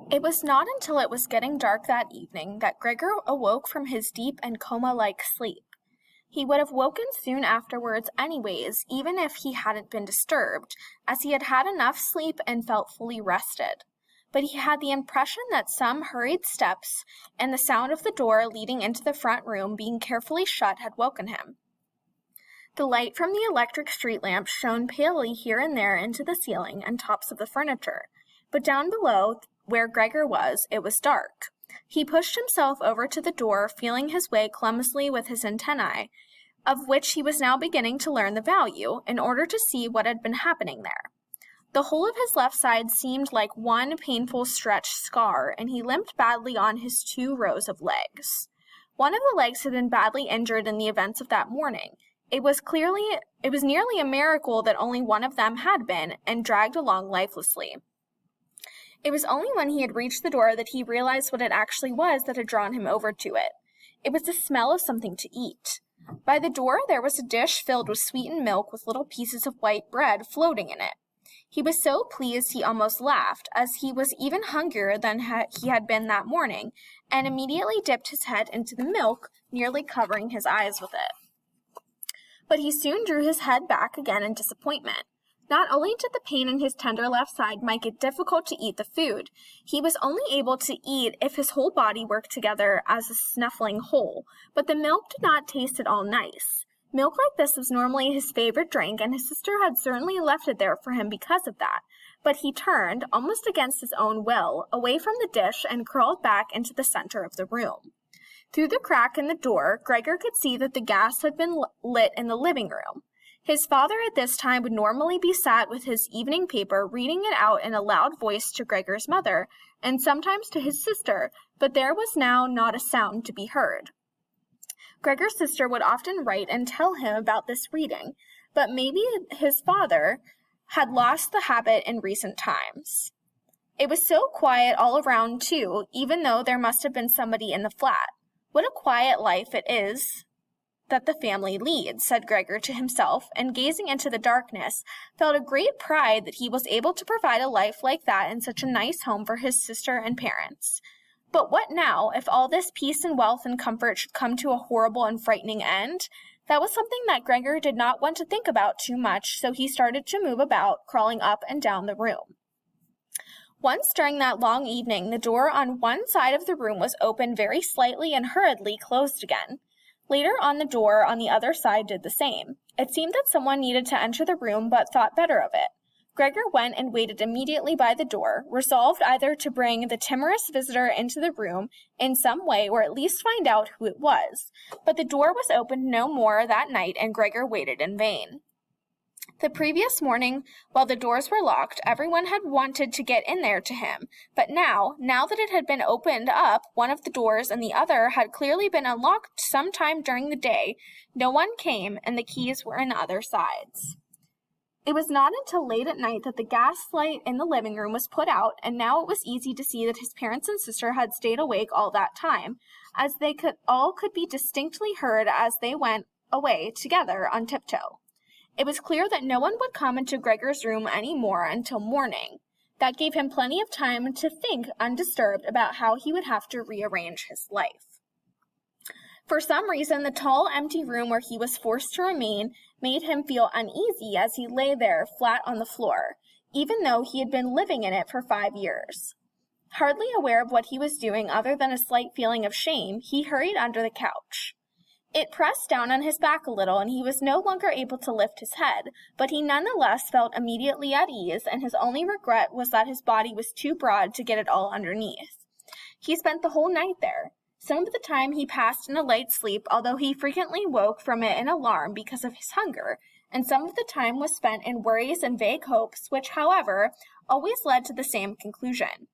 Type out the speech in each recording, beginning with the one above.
It was not until it was getting dark that evening that Gregor awoke from his deep and coma-like sleep. He would have woken soon afterwards anyways, even if he hadn't been disturbed, as he had had enough sleep and felt fully rested. But he had the impression that some hurried steps and the sound of the door leading into the front room being carefully shut had woken him. The light from the electric street lamp shone palely here and there into the ceiling and tops of the furniture, but down below, where Gregor was, it was dark. He pushed himself over to the door, feeling his way clumsily with his antennae, of which he was now beginning to learn the value, in order to see what had been happening there. The whole of his left side seemed like one painful stretched scar, and he limped badly on his 2 rows of legs. One of the legs had been badly injured in the events of that morning. It was nearly a miracle that only one of them had been, and dragged along lifelessly. It was only when he had reached the door that he realized what it actually was that had drawn him over to it. It was the smell of something to eat. By the door there was a dish filled with sweetened milk with little pieces of white bread floating in it. He was so pleased he almost laughed, as he was even hungrier than he had been that morning, and immediately dipped his head into the milk, nearly covering his eyes with it. But he soon drew his head back again in disappointment. Not only did the pain in his tender left side make it difficult to eat the food, he was only able to eat if his whole body worked together as a snuffling whole, but the milk did not taste at all nice. Milk like this was normally his favorite drink, and his sister had certainly left it there for him because of that, but he turned, almost against his own will, away from the dish and crawled back into the center of the room. Through the crack in the door, Gregor could see that the gas had been lit in the living room. His father at this time would normally be sat with his evening paper, reading it out in a loud voice to Gregor's mother, and sometimes to his sister, but there was now not a sound to be heard. Gregor's sister would often write and tell him about this reading, but maybe his father had lost the habit in recent times. It was so quiet all around, too, even though there must have been somebody in the flat. What a quiet life it is that the family leads, said Gregor to himself, and gazing into the darkness, felt a great pride that he was able to provide a life like that in such a nice home for his sister and parents. But what now, if all this peace and wealth and comfort should come to a horrible and frightening end? That was something that Gregor did not want to think about too much, so he started to move about, crawling up and down the room. Once during that long evening, the door on one side of the room was opened very slightly and hurriedly closed again. Later on, the door on the other side did the same. It seemed that someone needed to enter the room, but thought better of it. Gregor went and waited immediately by the door, resolved either to bring the timorous visitor into the room in some way, or at least find out who it was. But the door was opened no more that night, and Gregor waited in vain. The previous morning, while the doors were locked, everyone had wanted to get in there to him, but now that it had been opened up, one of the doors and the other had clearly been unlocked some time during the day, no one came, and the keys were in other sides. It was not until late at night that the gas light in the living room was put out, and now it was easy to see that his parents and sister had stayed awake all that time, as they could be distinctly heard as they went away together on tiptoe. It was clear that no one would come into Gregor's room any more until morning. That gave him plenty of time to think undisturbed about how he would have to rearrange his life. For some reason, the tall, empty room where he was forced to remain made him feel uneasy as he lay there flat on the floor, even though he had been living in it for 5 years. Hardly aware of what he was doing other than a slight feeling of shame, he hurried under the couch. It pressed down on his back a little, and he was no longer able to lift his head, but he nonetheless felt immediately at ease, and his only regret was that his body was too broad to get it all underneath. He spent the whole night there. Some of the time he passed in a light sleep, although he frequently woke from it in alarm because of his hunger, and some of the time was spent in worries and vague hopes, which, however, always led to the same conclusion.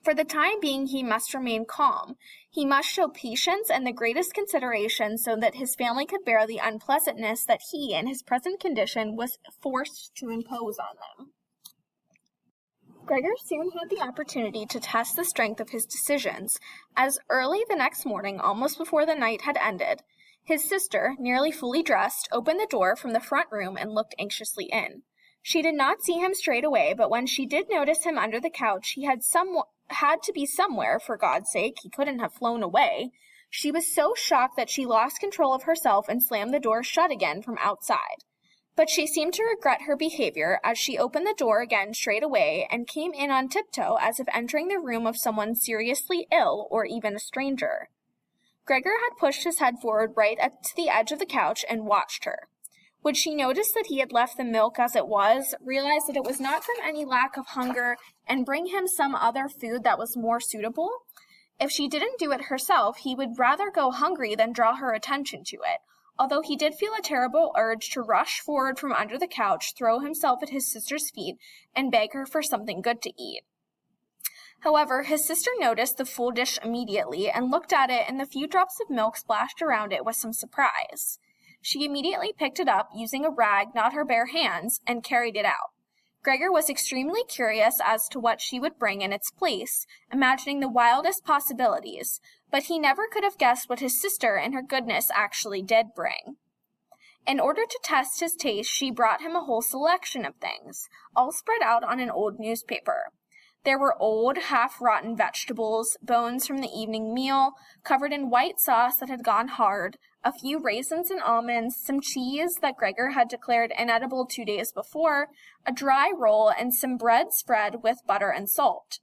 For the time being, he must remain calm. He must show patience and the greatest consideration so that his family could bear the unpleasantness that he, in his present condition, was forced to impose on them. Gregor soon had the opportunity to test the strength of his decisions, as early the next morning, almost before the night had ended, his sister, nearly fully dressed, opened the door from the front room and looked anxiously in. She did not see him straight away, but when she did notice him under the couch, he had had to be somewhere, for God's sake. He couldn't have flown away. She was so shocked that she lost control of herself and slammed the door shut again from outside. But she seemed to regret her behavior as she opened the door again straight away and came in on tiptoe as if entering the room of someone seriously ill or even a stranger. Gregor had pushed his head forward right up to the edge of the couch and watched her. Would she notice that he had left the milk as it was, realize that it was not from any lack of hunger, and bring him some other food that was more suitable? If she didn't do it herself, he would rather go hungry than draw her attention to it, although he did feel a terrible urge to rush forward from under the couch, throw himself at his sister's feet, and beg her for something good to eat. However, his sister noticed the full dish immediately and looked at it, and the few drops of milk splashed around it with some surprise. She immediately picked it up, using a rag, not her bare hands, and carried it out. Gregor was extremely curious as to what she would bring in its place, imagining the wildest possibilities, but he never could have guessed what his sister and her goodness actually did bring. In order to test his taste, she brought him a whole selection of things, all spread out on an old newspaper. There were old, half-rotten vegetables, bones from the evening meal, covered in white sauce that had gone hard, a few raisins and almonds, some cheese that Gregor had declared inedible 2 days before, a dry roll, and some bread spread with butter and salt.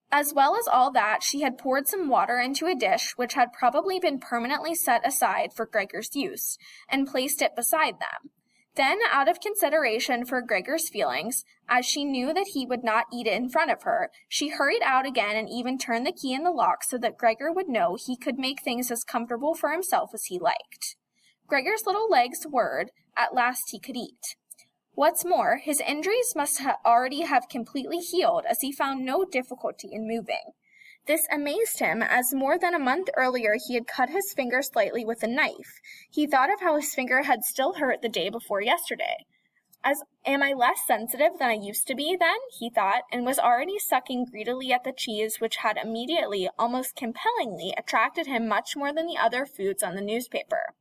As well as all that, she had poured some water into a dish which had probably been permanently set aside for Gregor's use, and placed it beside them. Then, out of consideration for Gregor's feelings, as she knew that he would not eat it in front of her, she hurried out again and even turned the key in the lock so that Gregor would know he could make things as comfortable for himself as he liked. Gregor's little legs whirred. At last he could eat. What's more, his injuries must already have completely healed, as he found no difficulty in moving. This amazed him, as more than a month earlier he had cut his finger slightly with a knife. He thought of how his finger had still hurt the day before yesterday. Am I less sensitive than I used to be, then? He thought, and was already sucking greedily at the cheese which had immediately, almost compellingly, attracted him much more than the other foods on the newspaper.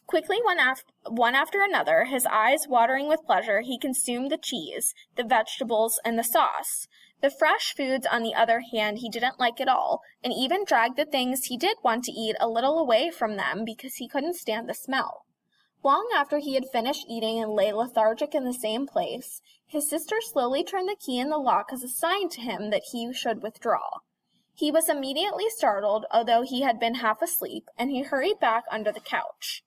Quickly, one after another, his eyes watering with pleasure, he consumed the cheese, the vegetables, and the sauce. The fresh foods, on the other hand, he didn't like at all, and even dragged the things he did want to eat a little away from them because he couldn't stand the smell. Long after he had finished eating and lay lethargic in the same place, his sister slowly turned the key in the lock as a sign to him that he should withdraw. He was immediately startled, although he had been half asleep, and he hurried back under the couch.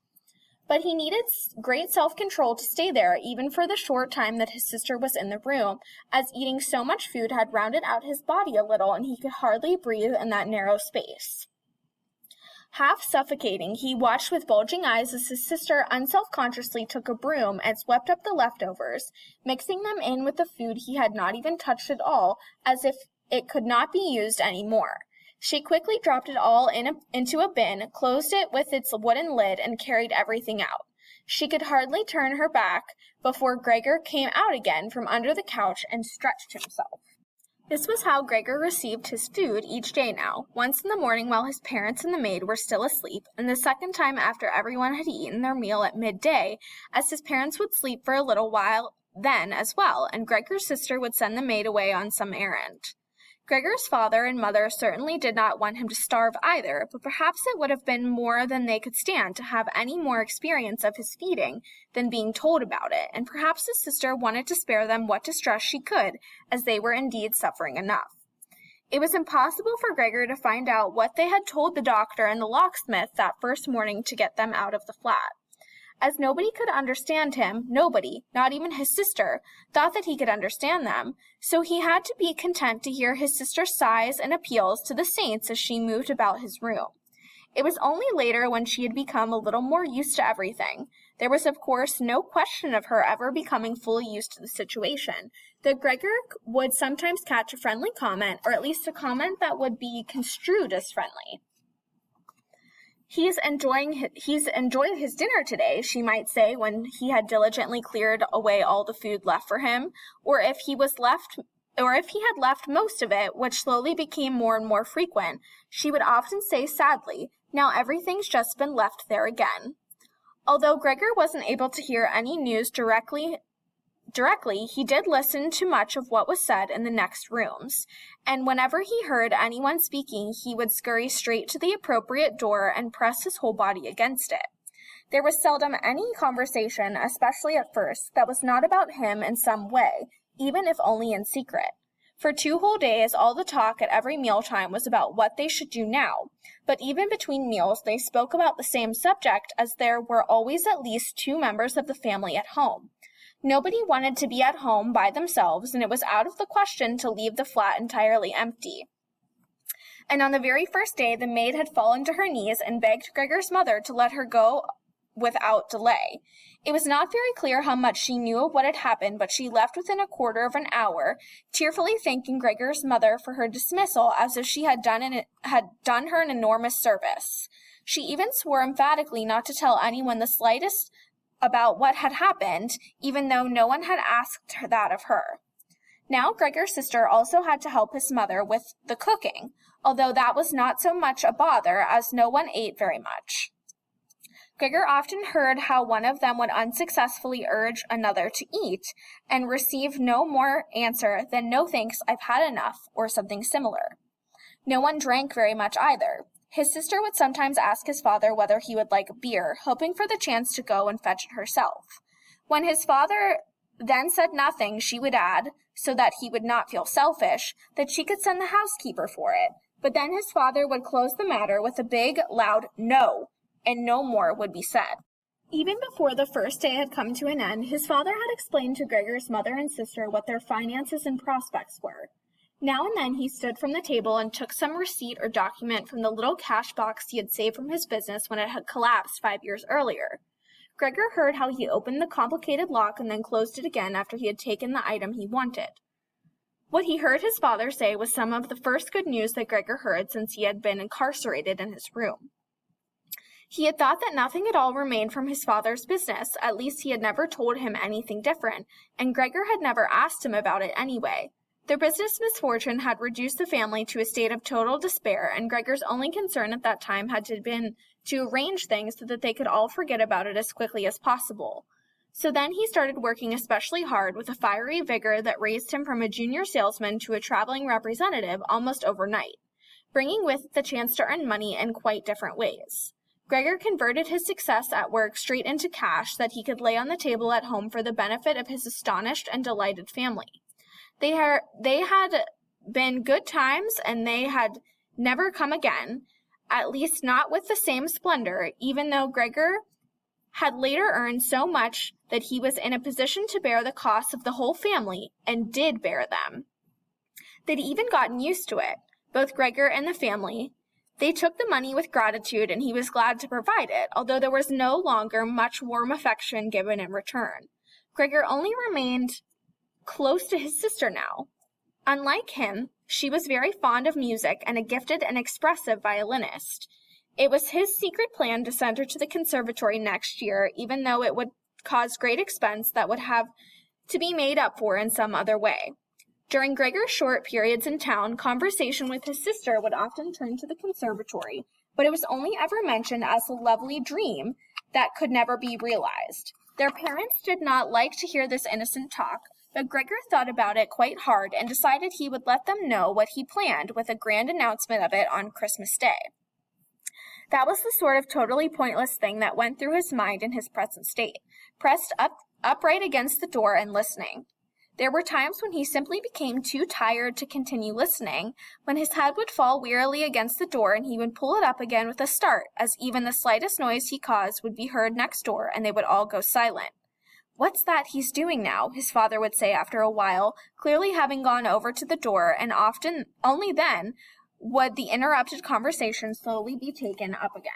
But he needed great self-control to stay there, even for the short time that his sister was in the room, as eating so much food had rounded out his body a little, and he could hardly breathe in that narrow space. Half suffocating, he watched with bulging eyes as his sister unselfconsciously took a broom and swept up the leftovers, mixing them in with the food he had not even touched at all, as if it could not be used any more. She quickly dropped it all into a bin, closed it with its wooden lid, and carried everything out. She could hardly turn her back before Gregor came out again from under the couch and stretched himself. This was how Gregor received his food each day now, once in the morning while his parents and the maid were still asleep, and the second time after everyone had eaten their meal at midday, as his parents would sleep for a little while then as well, and Gregor's sister would send the maid away on some errand. Gregor's father and mother certainly did not want him to starve either, but perhaps it would have been more than they could stand to have any more experience of his feeding than being told about it, and perhaps his sister wanted to spare them what distress she could, as they were indeed suffering enough. It was impossible for Gregor to find out what they had told the doctor and the locksmith that first morning to get them out of the flat. As nobody could understand him, nobody, not even his sister, thought that he could understand them, so he had to be content to hear his sister's sighs and appeals to the saints as she moved about his room. It was only later, when she had become a little more used to everything. There was, of course, no question of her ever becoming fully used to the situation, though Gregor would sometimes catch a friendly comment, or at least a comment that would be construed as friendly. He's enjoyed his dinner today, she might say, when he had diligently cleared away all the food left for him, or if he had left most of it, which slowly became more and more frequent, she would often say sadly, "Now everything's just been left there again." Although Gregor wasn't able to hear any news directly directly, he did listen to much of what was said in the next rooms, and whenever he heard anyone speaking, he would scurry straight to the appropriate door and press his whole body against it. There was seldom any conversation, especially at first, that was not about him in some way, even if only in secret. For 2 whole days, all the talk at every mealtime was about what they should do now, but even between meals, they spoke about the same subject, as there were always at least 2 members of the family at home. Nobody wanted to be at home by themselves, and it was out of the question to leave the flat entirely empty. And on the very first day, the maid had fallen to her knees and begged Gregor's mother to let her go without delay. It was not very clear how much she knew of what had happened, but she left within a quarter of an hour, tearfully thanking Gregor's mother for her dismissal as if she had done her an enormous service. She even swore emphatically not to tell anyone the slightest about what had happened, even though no one had asked that of her. Now Gregor's sister also had to help his mother with the cooking, although that was not so much a bother as no one ate very much. Gregor often heard how one of them would unsuccessfully urge another to eat, and receive no more answer than "No thanks, I've had enough," or something similar. No one drank very much either. His sister would sometimes ask his father whether he would like beer, hoping for the chance to go and fetch it herself. When his father then said nothing, she would add, so that he would not feel selfish, that she could send the housekeeper for it. But then his father would close the matter with a big, loud "no," and no more would be said. Even before the first day had come to an end, his father had explained to Gregor's mother and sister what their finances and prospects were. Now and then he stood from the table and took some receipt or document from the little cash box he had saved from his business when it had collapsed 5 years earlier. Gregor heard how he opened the complicated lock and then closed it again after he had taken the item he wanted. What he heard his father say was some of the first good news that Gregor heard since he had been incarcerated in his room. He had thought that nothing at all remained from his father's business, at least he had never told him anything different, and Gregor had never asked him about it anyway. Their business misfortune had reduced the family to a state of total despair, and Gregor's only concern at that time had been to arrange things so that they could all forget about it as quickly as possible. So then he started working especially hard with a fiery vigor that raised him from a junior salesman to a traveling representative almost overnight, bringing with it the chance to earn money in quite different ways. Gregor converted his success at work straight into cash that he could lay on the table at home for the benefit of his astonished and delighted family. They had been good times, and they had never come again, at least not with the same splendor, even though Gregor had later earned so much that he was in a position to bear the costs of the whole family, and did bear them. They'd even gotten used to it, both Gregor and the family. They took the money with gratitude, and he was glad to provide it, although there was no longer much warm affection given in return. Gregor only remained close to his sister now. Unlike him, she was very fond of music and a gifted and expressive violinist. It was his secret plan to send her to the conservatory next year, even though it would cause great expense that would have to be made up for in some other way. During Gregor's short periods in town, conversation with his sister would often turn to the conservatory, but it was only ever mentioned as a lovely dream that could never be realized. Their parents did not like to hear this innocent talk, but Gregor thought about it quite hard and decided he would let them know what he planned with a grand announcement of it on Christmas Day. That was the sort of totally pointless thing that went through his mind in his present state, pressed upright against the door and listening. There were times when he simply became too tired to continue listening, when his head would fall wearily against the door and he would pull it up again with a start, as even the slightest noise he caused would be heard next door and they would all go silent. "What's that he's doing now?" his father would say after a while, clearly having gone over to the door, and often only then would the interrupted conversation slowly be taken up again.